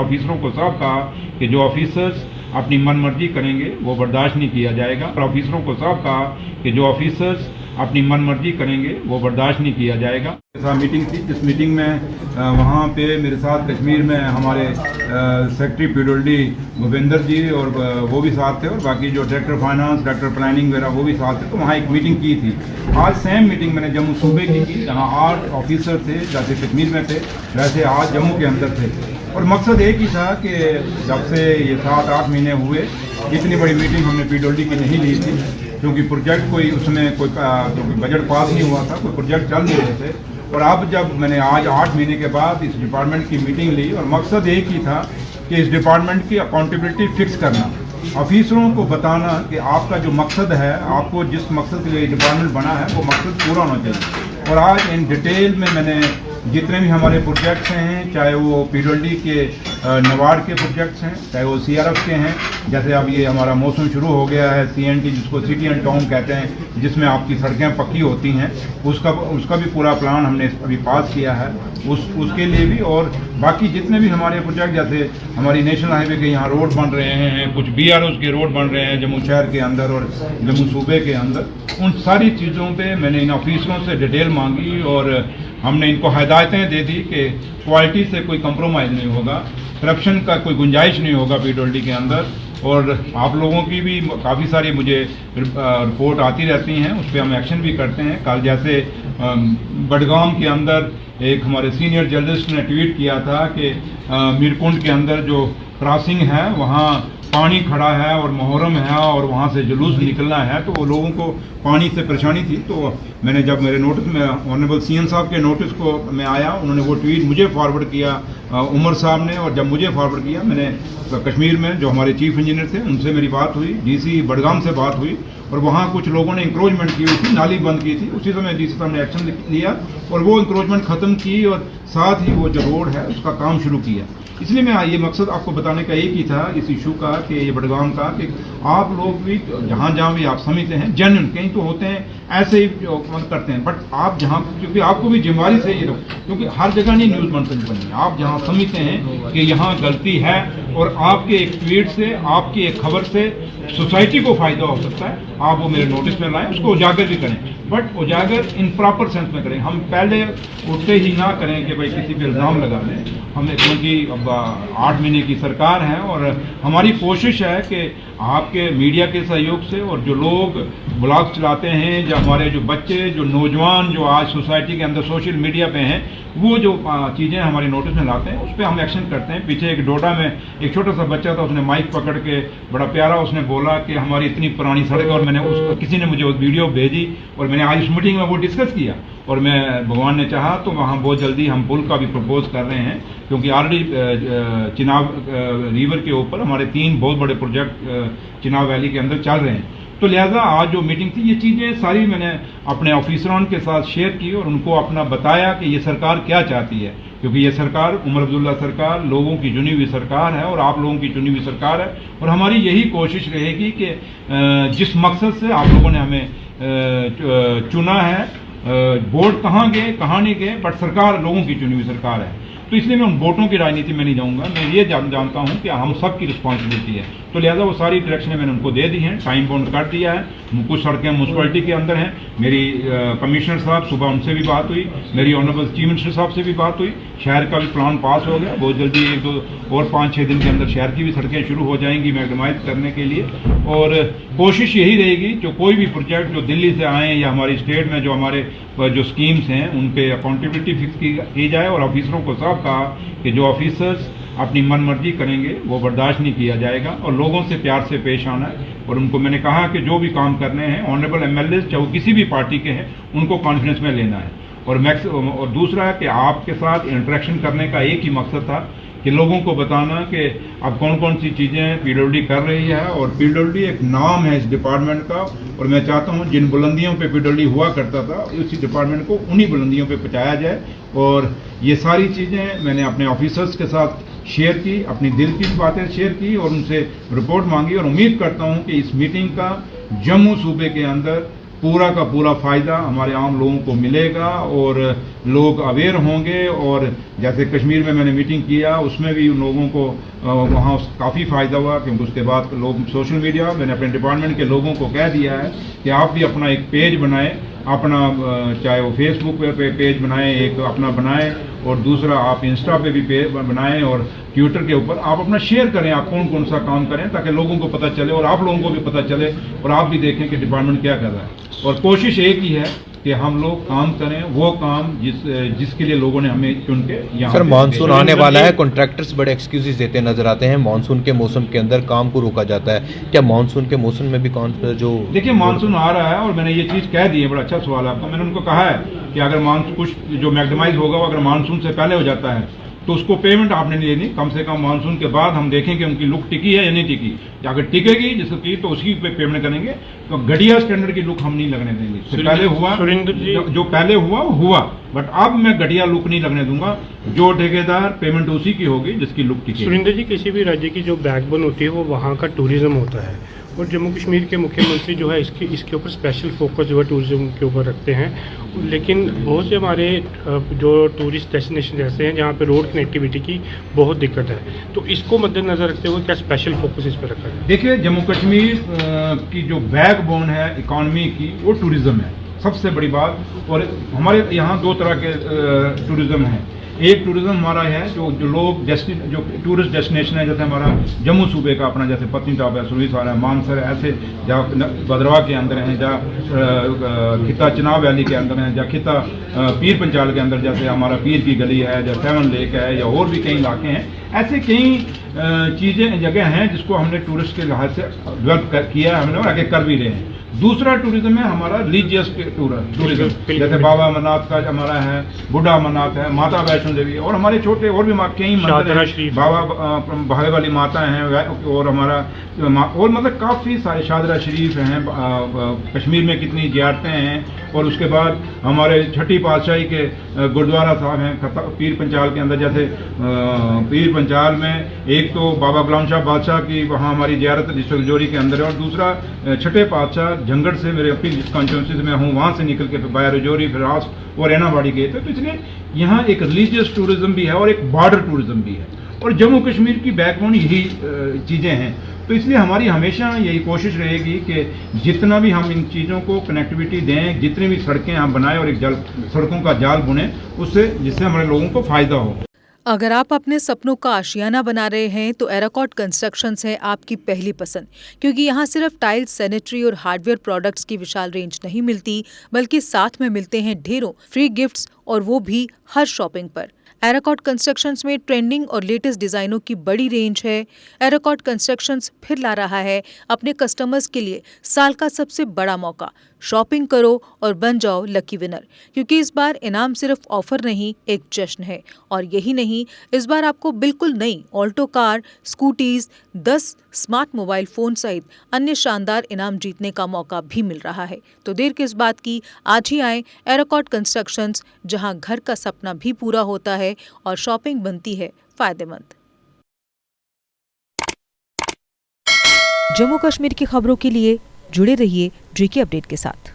ऑफिसरों को साफ कहा कि जो ऑफिसर्स अपनी मनमर्जी करेंगे वो बर्दाश्त नहीं किया जाएगा। और ऑफिसरों को साफ कहा कि जो ऑफिसर्स अपनी मनमर्जी करेंगे वो बर्दाश्त नहीं किया जाएगा। मीटिंग थी, जिस मीटिंग में वहाँ पे मेरे साथ कश्मीर में हमारे सेक्रेटरी पीडब्ल्यूडी भूपेंद्र जी और वो भी साथ थे, और बाकी जो डायरेक्टर फाइनेंस, डायरेक्टर प्लानिंग वगैरह वो भी साथ थे। तो वहाँ एक मीटिंग की थी। आज सेम मीटिंग मैंने जम्मू सूबे की जहाँ 8 ऑफिसर थे, जैसे कश्मीर में थे वैसे आज जम्मू के अंदर थे। और मकसद एक ही था कि जब से ये 7-8 महीने हुए इतनी बड़ी मीटिंग हमने पीडब्ल्यूडी की नहीं ली थी, क्योंकि प्रोजेक्ट कोई उसमें कोई बजट पास नहीं हुआ था, कोई प्रोजेक्ट चल नहीं रहे थे। और अब जब मैंने आज 8 महीने के बाद इस डिपार्टमेंट की मीटिंग ली, और मकसद एक ही था कि इस डिपार्टमेंट की अकाउंटेबिलिटी फिक्स करना, ऑफिसरों को बताना कि आपका जो मकसद है, आपको जिस मकसद के लिए डिपार्टमेंट बना है वो मकसद पूरा होना चाहिए। और आज इन डिटेल में मैंने जितने भी हमारे प्रोजेक्ट्स हैं, चाहे वो पीडब्ल्यूडी के नवाड के प्रोजेक्ट्स हैं, चाहे वो सीआरएफ के हैं, जैसे अब ये हमारा मौसम शुरू हो गया है सीएनटी जिसको सिटी एंड टाउन कहते हैं, जिसमें आपकी सड़कें पक्की होती हैं, उसका भी पूरा प्लान हमने अभी पास किया है उसके लिए भी। और बाकी जितने भी हमारे प्रोजेक्ट, जैसे हमारी नेशनल हाईवे के यहाँ रोड बन रहे हैं, कुछ BROs के रोड बन रहे हैं जम्मू शहर के अंदर और जम्मू सूबे के अंदर, उन सारी चीज़ों पे मैंने इन ऑफिसरों से डिटेल मांगी और हमने इनको हिदायतें दे दी कि क्वालिटी से कोई कंप्रोमाइज़ नहीं होगा, करप्शन का कोई गुंजाइश नहीं होगा पीडब्ल्यूडी के अंदर। और आप लोगों की भी काफ़ी सारी मुझे रिपोर्ट आती रहती हैं, उस पर हम एक्शन भी करते हैं। कल जैसे बडगाम के अंदर एक हमारे सीनियर जर्नलिस्ट ने ट्वीट किया था कि मीरकुंड के अंदर जो क्रॉसिंग है वहाँ पानी खड़ा है और मुहर्रम है और वहाँ से जुलूस निकलना है, तो वो लोगों को पानी से परेशानी थी। तो मैंने जब मेरे नोटिस में ऑनरेबल CM साहब के नोटिस को मैं आया, उन्होंने वो ट्वीट मुझे फॉरवर्ड किया उमर साहब ने, और जब मुझे फॉरवर्ड किया मैंने कश्मीर में जो हमारे चीफ इंजीनियर थे उनसे मेरी बात हुई, DC बडगाम से बात हुई, और वहाँ कुछ लोगों ने इंक्रोचमेंट की हुई थी, नाली बंद की थी। उसी समय DC साहब ने एक्शन लिया और वो इंक्रोचमेंट ख़त्म की और साथ ही वो जो रोड है उसका काम शुरू किया। इसलिए मैं ये मकसद आपको बताने का एक ही था इस इशू का कि ये बडगाम का, कि आप लोग भी जहाँ भी आप समझते हैं जेन्युइन, कहीं तो होते हैं ऐसे ही करते हैं, बट आप जहाँ, क्योंकि आपको भी जिम्मेवारी से ये, क्योंकि हर जगह नहीं न्यूज़ बनी, आप जहाँ समझते हैं कि यहाँ गलती है और आपके एक ट्वीट से, आपकी एक खबर से सोसाइटी को फायदा हो सकता है, आप वो मेरे नोटिस में लाएं, उसको उजागर भी करें, बट उजागर इन प्रॉपर सेंस में करें। हम पहले उठते ही ना करें कि भाई किसी पे इल्ज़ाम लगा लें। हमें, क्योंकि अब 8 महीने की सरकार है और हमारी कोशिश है कि आपके मीडिया के सहयोग से, और जो लोग ब्लॉग चलाते हैं, जो हमारे जो बच्चे, जो नौजवान जो आज सोसाइटी के अंदर सोशल मीडिया पे हैं, वो जो चीज़ें हमारे नोटिस में लाते हैं उस पर हम एक्शन करते हैं। पीछे एक डोडा में एक छोटा सा बच्चा था, उसने माइक पकड़ के बड़ा प्यारा उसने बोला कि हमारी इतनी पुरानी सड़क, और मैंने किसी ने मुझे वीडियो भेजी और मैंने आज इस मीटिंग में वो डिस्कस किया, और मैं भगवान ने चाहा तो वहाँ बहुत जल्दी हम पुल का भी प्रपोज कर रहे हैं, क्योंकि ऑलरेडी चिनाब रिवर के ऊपर हमारे 3 बहुत बड़े प्रोजेक्ट चिनाब वैली के अंदर चल रहे हैं। तो लिहाजा आज जो मीटिंग थी, ये चीज़ें सारी मैंने अपने ऑफिसरों के साथ शेयर की और उनको अपना बताया कि ये सरकार क्या चाहती है, क्योंकि ये सरकार उमर अब्दुल्ला सरकार लोगों की चुनी हुई सरकार है और आप लोगों की चुनी हुई सरकार है। और हमारी यही कोशिश रहेगी कि जिस मकसद से आप लोगों ने हमें चुना है, वोट कहाँ गए कहाँ नहीं गए, बट सरकार लोगों की चुनी हुई सरकार है। तो इसलिए मैं उन वोटों की राजनीति में नहीं जाऊंगा, मैं ये जानता हूं कि हम सब की रिस्पॉन्सिबिलिटी है। तो लिहाजा वो सारी डायरेक्शनें मैंने उनको दे दी हैं, टाइम बाउंड कर दिया है। कुछ सड़कें म्यूनसिपलिटी के अंदर हैं, मेरी कमिश्नर साहब सुबह उनसे भी बात हुई, मेरी ऑनरेबल चीफ मिनिस्टर साहब से भी बात हुई, शहर का भी प्लान पास हो गया, बहुत जल्दी 1-2 और 5-6 दिन के अंदर शहर की भी सड़कें शुरू हो जाएंगी मैग्नेमाइज करने के लिए। और कोशिश यही रहेगी जो कोई भी प्रोजेक्ट जो दिल्ली से आए या हमारी स्टेट में जो हमारे जो स्कीम्स हैं उनके अकाउंटेबिलिटी फिक्स की जाए, और ऑफिसरों को साफ कहा कि जो ऑफिसर्स अपनी मनमर्जी करेंगे वो बर्दाश्त नहीं किया जाएगा, और लोगों से प्यार से पेश आना है। और उनको मैंने कहा कि जो भी काम करने हैं ऑनरेबल MLAs चाहे वो किसी भी पार्टी के हैं उनको कॉन्फ्रेंस में लेना है। और दूसरा है कि आपके साथ इंटरेक्शन करने का एक ही मकसद था कि लोगों को बताना कि अब कौन कौन सी चीज़ें पीडब्ल्यूडी कर रही है, और पीडब्ल्यूडी एक नाम है इस डिपार्टमेंट का, और मैं चाहता हूं जिन बुलंदियों पे पीडब्ल्यूडी हुआ करता था उसी डिपार्टमेंट को उन्हीं बुलंदियों पे पहुंचाया जाए। और ये सारी चीज़ें मैंने अपने ऑफिसर्स के साथ शेयर की, अपनी दिल की बातें शेयर की और उनसे रिपोर्ट मांगी, और उम्मीद करता हूँ कि इस मीटिंग का जम्मू सूबे के अंदर पूरा का पूरा फ़ायदा हमारे आम लोगों को मिलेगा और लोग अवेयर होंगे। और जैसे कश्मीर में मैंने मीटिंग किया, उसमें भी उन लोगों को वहाँ काफ़ी फ़ायदा हुआ, क्योंकि उसके बाद लोग सोशल मीडिया, मैंने अपने डिपार्टमेंट के लोगों को कह दिया है कि आप भी अपना एक पेज बनाएं, अपना चाहे वो फेसबुक पे पेज बनाएं, एक अपना बनाएं, और दूसरा आप इंस्टा पे भी पेज बनाएं, और ट्विटर के ऊपर आप अपना शेयर करें, आप कौन कौन सा काम करें, ताकि लोगों को पता चले और आप लोगों को भी पता चले और आप भी देखें कि डिपार्टमेंट क्या कर रहा है। और कोशिश एक ही है कि हम लोग काम करें वो काम जिसके लिए लोगों ने हमें चुन के यहाँ। सर, मानसून आने वाला है, कॉन्ट्रैक्टर्स बड़े एक्सक्यूजेस देते नजर आते हैं, मानसून के मौसम के अंदर काम को रोका जाता है। क्या मानसून के मौसम में भी जो देखिए मानसून आ रहा है, और मैंने ये चीज़ कह दी है, बड़ा अच्छा सवाल आपका। मैंने उनको कहा है कि अगर मानसून कुछ जो मैक्सिमाइज होगा वो अगर मानसून से पहले हो जाता है तो उसको पेमेंट आपने नहीं देनी, कम से कम मानसून के बाद हम देखेंगे उनकी लुक टिकी है या नहीं टिकी। अगर टिकेगी जिसकी तो उसी पे पेमेंट करेंगे, तो घटिया स्टैंडर्ड की लुक हम नहीं लगने देंगे। इससे पहले हुआ जो पहले हुआ, बट अब मैं घटिया लुक नहीं लगने दूंगा। जो ठेकेदार पेमेंट उसी की होगी जिसकी लुक टिकी। सुरेंद्र जी, किसी भी राज्य की जो बैकबोन होती है वो वहाँ का टूरिज्म होता है, और जम्मू कश्मीर के मुख्यमंत्री जो है इसके ऊपर स्पेशल फोकस जो है टूरिज्म के ऊपर रखते हैं। लेकिन बहुत से हमारे जो टूरिस्ट डेस्टिनेशन जैसे हैं जहाँ पे रोड कनेक्टिविटी की बहुत दिक्कत है, तो इसको मद्देनजर रखते हुए क्या स्पेशल फोकस इस पर रखा है? देखिए, जम्मू कश्मीर की जो बैकबोन है इकॉनमी की वो टूरिज्म है, सबसे बड़ी बात। और हमारे यहाँ दो तरह के टूरिज्म हैं। एक टूरिज्म हमारा है जो लोग जो टूरिस्ट डेस्टिनेशन है, जैसे हमारा जम्मू सूबे का अपना, जैसे पत्नीटॉप है, सुरवीसर है, मानसर है, ऐसे जहाँ भद्रवाह के अंदर हैं, जहाँ खिता चिनाब वैली के अंदर हैं, जहाँ खिता पीर पंचाल के अंदर, जैसे हमारा पीर की गली है, जहाँ सेवन लेक है, या और भी कई इलाके हैं। ऐसे कई चीज़ें जगह हैं जिसको हमने टूरिस्ट के लिहाज से डेवलप किया है हमने, और आगे कर भी रहे हैं। दूसरा टूरिज्म है हमारा रिलीजियस टूरिज्म, जैसे बाबा अमरनाथ का हमारा है, बुढ़ा अमरनाथ है, माता वैष्णो देवी, और हमारे छोटे और भी कई मंदिर हैं, बाबा भागे वाली माता हैं, और हमारा और मतलब काफ़ी सारे शादरा शरीफ हैं। कश्मीर में कितनी जियारतें हैं। और उसके बाद हमारे छठी पातशाही के गुरुद्वारा साहब हैं पीर पंचाल के अंदर, जैसे पीर पंचाल में एक तो बाबा गुलाम शाह बादशाह की वहाँ हमारी जियारत डिस्ट्रिक्ट जोरी के अंदर है, और दूसरा छठे पातशाह झंगड़ से, मेरे अपनी जिस कॉन्स्टिट्यूंसी से मैं हूँ वहाँ से निकल के फिर बाया रजौरी, फिर रास और ऐनाबाड़ी गए थे। तो इसलिए यहाँ एक रिलीजियस टूरिज्म भी है और एक बॉर्डर टूरिज्म भी है, और जम्मू कश्मीर की बैकबोन यही चीज़ें हैं। तो इसलिए हमारी हमेशा यही कोशिश रहेगी कि जितना भी हम इन चीज़ों को कनेक्टिविटी दें, जितनी भी सड़कें हम बनाएं और एक सड़कों का जाल बुनें, उससे जिससे हमारे लोगों को फ़ायदा हो। अगर आप अपने सपनों का आशियाना बना रहे हैं तो एराकॉट कंस्ट्रक्शंस है आपकी पहली पसंद, क्योंकि यहाँ सिर्फ टाइल्स, सैनिटरी और हार्डवेयर प्रोडक्ट्स की विशाल रेंज नहीं मिलती, बल्कि साथ में मिलते हैं ढेरों फ्री गिफ्ट्स, और वो भी हर शॉपिंग पर। एराकॉट कंस्ट्रक्शंस में ट्रेंडिंग और लेटेस्ट डिजाइनों की बड़ी रेंज है। एराकॉट कंस्ट्रक्शंस फिर ला रहा है अपने कस्टमर्स के लिए साल का सबसे बड़ा मौका। शॉपिंग करो और बन जाओ लकी विनर, क्योंकि इस बार इनाम सिर्फ ऑफर नहीं, एक जश्न है। और यही नहीं, इस बार आपको बिल्कुल नई Alto car, scooties, 10 smart mobile phone सहित अन्य शानदार इनाम जीतने का मौका भी मिल रहा है। तो देर किस बात की, आज ही आए एराकॉट कंस्ट्रक्शंस, जहां घर का सपना भी पूरा होता है और शॉपिंग बनती है फायदेमंद। जम्मू कश्मीर की खबरों के लिए जुड़े रहिए GK अपडेट के साथ।